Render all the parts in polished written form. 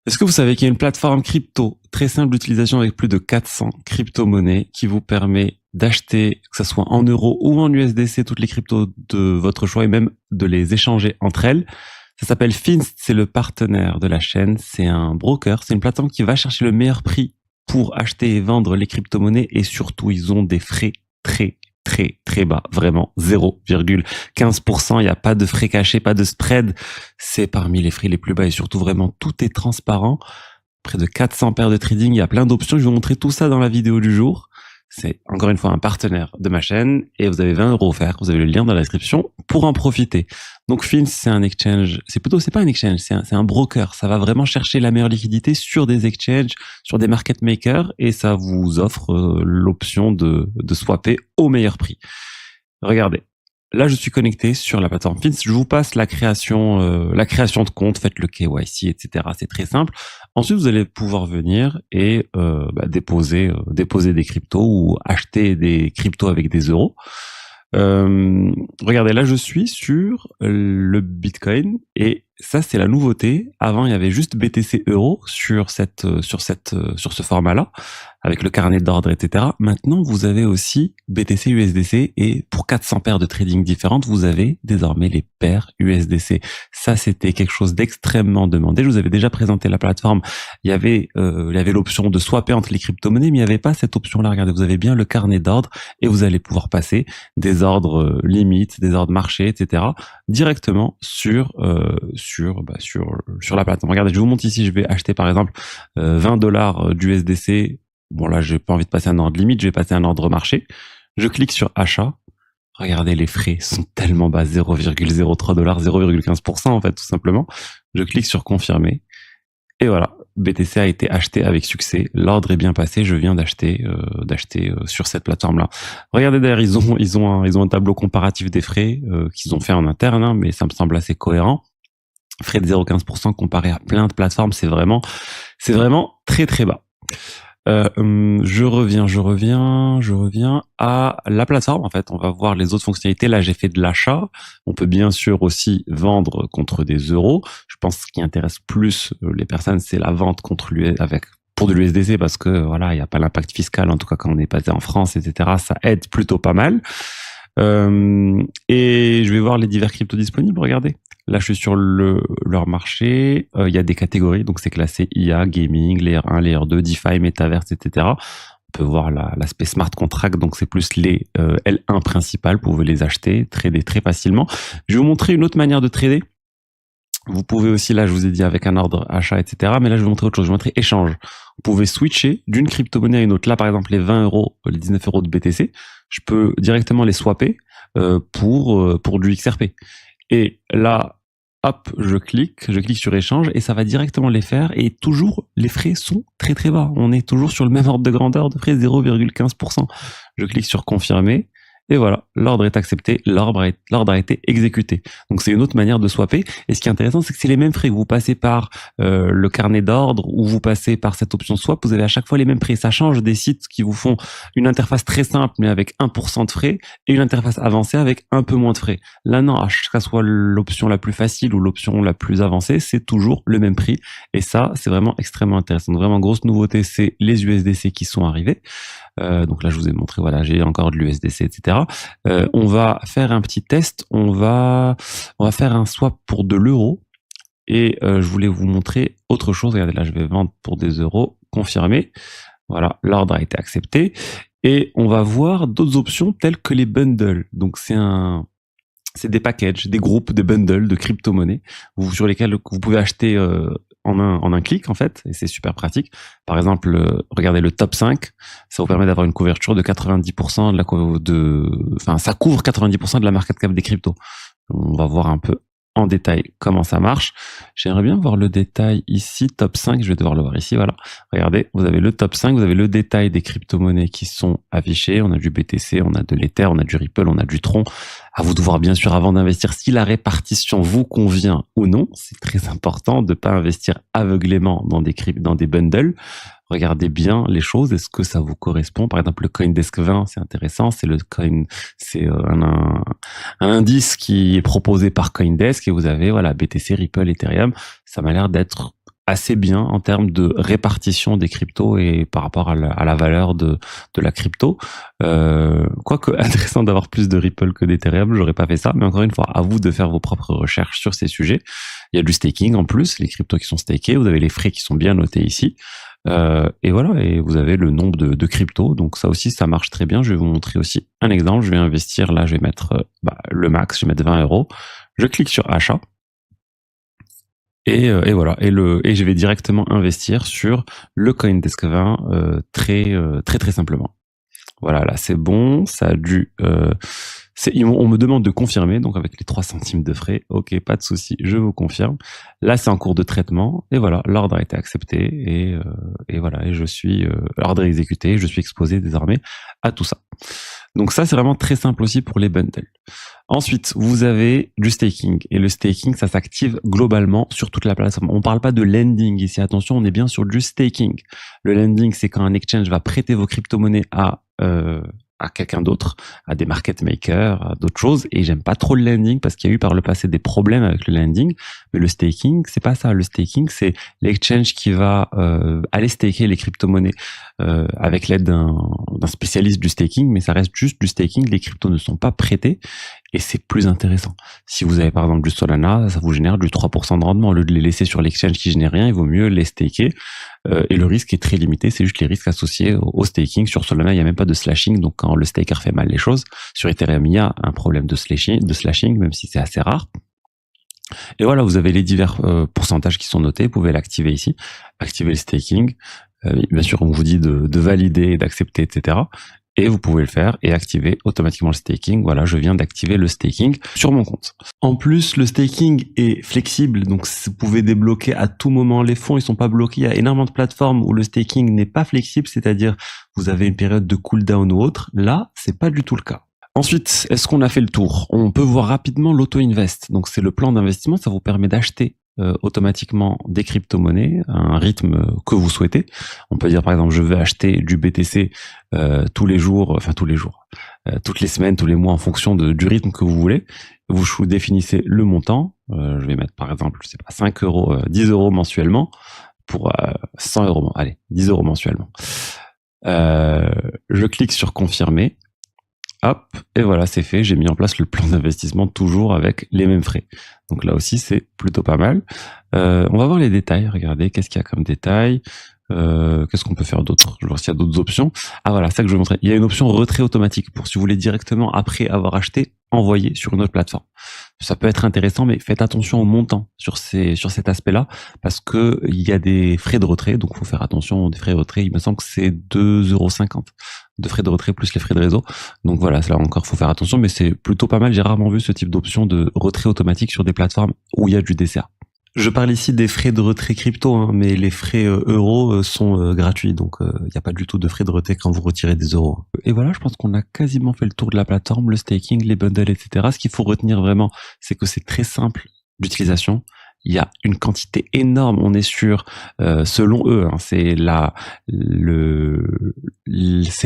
Est-ce que vous savez qu'il y a une plateforme crypto très simple d'utilisation avec plus de 400 crypto-monnaies qui vous permet d'acheter, que ce soit en euros ou en USDC, toutes les cryptos de votre choix et même de les échanger entre elles? Ça s'appelle Finst, c'est le partenaire de la chaîne, c'est un broker, c'est une plateforme qui va chercher le meilleur prix pour acheter et vendre les crypto-monnaies et surtout ils ont des frais très bas, vraiment 0,15%, il n'y a pas de frais cachés, pas de spread, c'est parmi les frais les plus bas et surtout vraiment tout est transparent, près de 400 paires de trading, il y a plein d'options, je vais vous montrer tout ça dans la vidéo du jour. C'est encore une fois un partenaire de ma chaîne et vous avez 20 € offerts. Vous avez le lien dans la description pour en profiter. Donc Fins, c'est un exchange. C'est pas un exchange, c'est un broker. Ça va vraiment chercher la meilleure liquidité sur des exchanges, sur des market makers et ça vous offre l'option de swapper au meilleur prix. Regardez. Là, je suis connecté sur la plateforme Fins. Je vous passe la création de compte. Faites le KYC, etc. C'est très simple. Ensuite, vous allez pouvoir venir et déposer des cryptos ou acheter des cryptos avec des euros. Regardez, là, je suis sur le Bitcoin et ça, c'est la nouveauté. Avant, il y avait juste BTC Euro sur ce format-là, avec le carnet d'ordre, etc. Maintenant, vous avez aussi BTC USDC et pour 400 paires de trading différentes, vous avez désormais les paires USDC. Ça, c'était quelque chose d'extrêmement demandé. Je vous avais déjà présenté la plateforme. Il y avait l'option de swapper entre les crypto-monnaies, mais il n'y avait pas cette option-là. Regardez, vous avez bien le carnet d'ordre et vous allez pouvoir passer des ordres limites, des ordres marchés, etc. directement sur la plateforme. Regardez, je vous montre ici, je vais acheter par exemple 20 $ d'USDC. Bon là, j'ai pas envie de passer un ordre limite, je vais passer un ordre marché. Je clique sur achat. Regardez, les frais sont tellement bas, 0,03 $, 0,15% en fait, tout simplement. Je clique sur confirmer. Et voilà, BTC a été acheté avec succès. L'ordre est bien passé. Je viens d'acheter sur cette plateforme-là. Regardez derrière, ils ont un tableau comparatif des frais qu'ils ont fait en interne, hein, mais ça me semble assez cohérent. Frais de 0,15% comparé à plein de plateformes, c'est vraiment très bas. Je reviens à la plateforme. En fait, on va voir les autres fonctionnalités. Là, j'ai fait de l'achat. On peut bien sûr aussi vendre contre des euros. Je pense que ce qui intéresse plus les personnes, c'est la vente pour de l'USDC parce que voilà, il n'y a pas l'impact fiscal. En tout cas, quand on est basé en France, etc., ça aide plutôt pas mal. Et je vais voir les divers cryptos disponibles. Regardez. Là, je suis sur leur marché. Il y a des catégories, donc c'est classé IA, gaming, layer 1, layer 2, DeFi, Metaverse, etc. On peut voir l'aspect smart contract, donc c'est plus les L1 principales. Vous pouvez les acheter, trader très facilement. Je vais vous montrer une autre manière de trader. Vous pouvez aussi, là, je vous ai dit avec un ordre achat, etc. Mais là, je vais vous montrer autre chose. Je vais vous montrer échange. Vous pouvez switcher d'une crypto-monnaie à une autre. Là, par exemple, les 20 €, les 19 € de BTC, je peux directement les swapper pour du XRP. Et là, hop, je clique sur échange et ça va directement les faire et toujours les frais sont très bas. On est toujours sur le même ordre de grandeur de frais 0,15%. Je clique sur confirmer et voilà, l'ordre est accepté, l'ordre a été exécuté. Donc c'est une autre manière de swapper. Et ce qui est intéressant, c'est que c'est les mêmes frais. Vous passez par le carnet d'ordre ou vous passez par cette option swap, vous avez à chaque fois les mêmes prix. Ça change des sites qui vous font une interface très simple mais avec 1% de frais et une interface avancée avec un peu moins de frais. Là non, à chaque fois soit l'option la plus facile ou l'option la plus avancée, c'est toujours le même prix. Et ça, c'est vraiment extrêmement intéressant. Donc, vraiment grosse nouveauté, c'est les USDC qui sont arrivés. Donc là, je vous ai montré, voilà, j'ai encore de l'USDC, etc. On va faire un petit test. On va faire un swap pour de l'euro. Et je voulais vous montrer autre chose. Regardez, là, je vais vendre pour des euros. Confirmer. Voilà, l'ordre a été accepté. Et on va voir d'autres options telles que les bundles. Donc c'est des packages, des groupes, des bundles de crypto-monnaies sur lesquels vous pouvez acheter en un clic en fait, et c'est super pratique. Par exemple, regardez le top 5, ça vous permet d'avoir une couverture de 90% ça couvre 90% de la market cap des cryptos. On va voir un peu en détail comment ça marche. J'aimerais bien voir le détail ici, top 5, je vais devoir le voir ici, voilà. Regardez, vous avez le top 5, vous avez le détail des crypto-monnaies qui sont affichées. On a du BTC, on a de l'Ether, on a du Ripple, on a du Tron. À vous de voir bien sûr avant d'investir si la répartition vous convient ou non. C'est très important de pas investir aveuglément dans des bundles. Regardez bien les choses. Est-ce que ça vous correspond? Par exemple, le CoinDesk 20, c'est intéressant. C'est un indice qui est proposé par CoinDesk et vous avez, voilà, BTC, Ripple, Ethereum. Ça m'a l'air d'être assez bien en termes de répartition des cryptos et par rapport à la valeur de la crypto. Quoique intéressant d'avoir plus de Ripple que d'Ethereum, j'aurais pas fait ça, mais encore une fois, à vous de faire vos propres recherches sur ces sujets. Il y a du staking en plus, les cryptos qui sont stakés, vous avez les frais qui sont bien notés ici. Et voilà, et vous avez le nombre de cryptos, donc ça aussi, ça marche très bien. Je vais vous montrer aussi un exemple. Je vais investir, là, je vais mettre le max, je vais mettre 20 euros. Je clique sur achat. Et voilà, et je vais directement investir sur le CoinDesk 20 très simplement. Voilà, là c'est bon, ça a dû on me demande de confirmer, donc avec les 3 centimes de frais, ok, pas de souci, je vous confirme. Là c'est en cours de traitement, et voilà, l'ordre a été accepté, et voilà, et je suis l'ordre est exécuté, je suis exposé désormais à tout ça. Donc ça c'est vraiment très simple aussi pour les bundles. Ensuite, vous avez du staking. Et le staking, ça s'active globalement sur toute la plateforme. On ne parle pas de lending ici. Attention, on est bien sur du staking. Le lending, c'est quand un exchange va prêter vos crypto-monnaies à quelqu'un d'autre, à des market makers, à d'autres choses. Et j'aime pas trop le lending parce qu'il y a eu par le passé des problèmes avec le lending. Mais le staking, c'est pas ça. Le staking, c'est l'exchange qui va aller staker les crypto-monnaies avec l'aide d'un spécialiste du staking. Mais ça reste juste du staking. Les cryptos ne sont pas prêtés. Et c'est plus intéressant. Si vous avez par exemple du Solana, ça vous génère du 3% de rendement. Au lieu de les laisser sur l'exchange qui génère rien, il vaut mieux les staker. Et le risque est très limité, c'est juste les risques associés au staking. Sur Solana, il n'y a même pas de slashing, donc quand le staker fait mal les choses. Sur Ethereum, il y a un problème de slashing, même si c'est assez rare. Et voilà, vous avez les divers pourcentages qui sont notés. Vous pouvez l'activer ici, activer le staking. Bien sûr, on vous dit de valider et d'accepter, etc. Et vous pouvez le faire et activer automatiquement le staking. Voilà, je viens d'activer le staking sur mon compte. En plus, le staking est flexible, donc vous pouvez débloquer à tout moment les fonds. Ils sont pas bloqués. Il y a énormément de plateformes où le staking n'est pas flexible, c'est-à-dire vous avez une période de cooldown ou autre. Là, c'est pas du tout le cas. Ensuite, est-ce qu'on a fait le tour? On peut voir rapidement l'auto-invest. Donc c'est le plan d'investissement, ça vous permet d'acheter automatiquement des crypto-monnaies à un rythme que vous souhaitez. On peut dire par exemple je veux acheter du BTC tous les jours, toutes les semaines, tous les mois en fonction du rythme que vous voulez. Vous définissez le montant. Je vais mettre par exemple, je sais pas, 5 euros, 10 euros mensuellement pour 100 euros. Allez, 10 euros mensuellement. Je clique sur confirmer. Hop, et voilà, c'est fait. J'ai mis en place le plan d'investissement toujours avec les mêmes frais. Donc là aussi, c'est plutôt pas mal. On va voir les détails. Regardez, qu'est-ce qu'il y a comme détail. Qu'est-ce qu'on peut faire d'autre? Je vais voir s'il y a d'autres options. Ah voilà, ça que je vais montrer. Il y a une option retrait automatique pour si vous voulez directement, après avoir acheté, envoyer sur une autre plateforme. Ça peut être intéressant, mais faites attention au montant sur cet aspect-là, parce que il y a des frais de retrait, donc il faut faire attention des frais de retrait. Il me semble que c'est 2,50 € de frais de retrait plus les frais de réseau. Donc voilà, là encore, faut faire attention, mais c'est plutôt pas mal. J'ai rarement vu ce type d'option de retrait automatique sur des plateformes où il y a du DCA. Je parle ici des frais de retrait crypto, hein, mais les frais euros sont gratuits, donc il n'y a pas du tout de frais de retrait quand vous retirez des euros. Et voilà, je pense qu'on a quasiment fait le tour de la plateforme, le staking, les bundles, etc. Ce qu'il faut retenir vraiment, c'est que c'est très simple d'utilisation. Il y a une quantité énorme. On est sur, selon eux, hein, c'est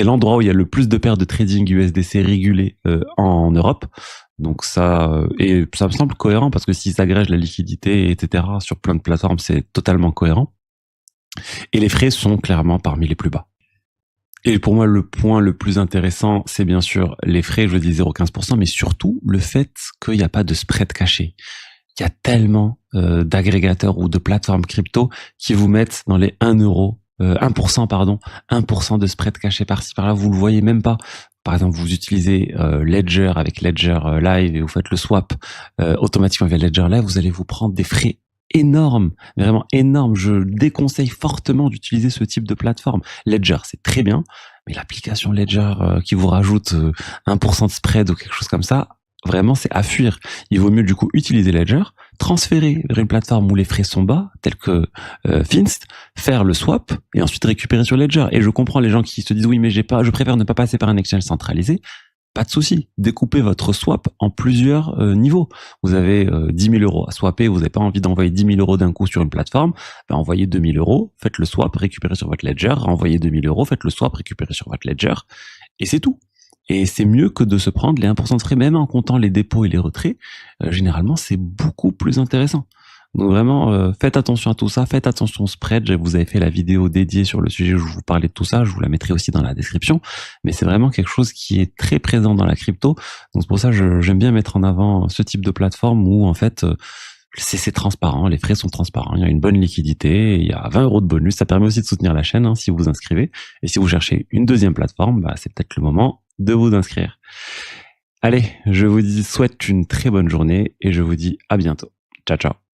l'endroit où il y a le plus de paires de trading USDC régulées en Europe. Donc ça, et ça me semble cohérent parce que s'ils agrègent la liquidité, etc. sur plein de plateformes, c'est totalement cohérent. Et les frais sont clairement parmi les plus bas. Et pour moi, le point le plus intéressant, c'est bien sûr les frais, je dis 0,15%, mais surtout le fait qu'il n'y a pas de spread caché. Il y a tellement d'agrégateurs ou de plateformes crypto qui vous mettent dans les 1% de spread caché par-ci par-là, vous le voyez même pas. Par exemple, vous utilisez Ledger avec Ledger Live et vous faites le swap automatiquement via Ledger Live, vous allez vous prendre des frais énormes, vraiment énormes. Je déconseille fortement d'utiliser ce type de plateforme. Ledger, c'est très bien, mais l'application Ledger qui vous rajoute 1% de spread ou quelque chose comme ça, vraiment, c'est à fuir. Il vaut mieux du coup utiliser Ledger, transférer vers une plateforme où les frais sont bas, telle que Finst, faire le swap et ensuite récupérer sur Ledger. Et je comprends les gens qui se disent oui, mais je préfère ne pas passer par un exchange centralisé. Pas de souci. Découpez votre swap en plusieurs niveaux. Vous avez 10 000 euros à swapper, vous n'avez pas envie d'envoyer 10 000 euros d'un coup sur une plateforme, ben envoyez 2 000 euros, faites le swap, récupérez sur votre Ledger, renvoyez 2 000 euros, faites le swap, récupérez sur votre Ledger, et c'est tout. Et c'est mieux que de se prendre les 1% de frais, même en comptant les dépôts et les retraits. Généralement, c'est beaucoup plus intéressant. Donc vraiment, faites attention à tout ça, faites attention au spread. Je vous avais fait la vidéo dédiée sur le sujet où je vous parlais de tout ça, je vous la mettrai aussi dans la description. Mais c'est vraiment quelque chose qui est très présent dans la crypto. Donc c'est pour ça que j'aime bien mettre en avant ce type de plateforme où en fait c'est transparent, les frais sont transparents, il y a une bonne liquidité, il y a 20 euros de bonus. Ça permet aussi de soutenir la chaîne si vous vous inscrivez. Et si vous cherchez une deuxième plateforme, c'est peut-être le moment de vous inscrire. Allez, je vous souhaite une très bonne journée et je vous dis à bientôt. Ciao, ciao.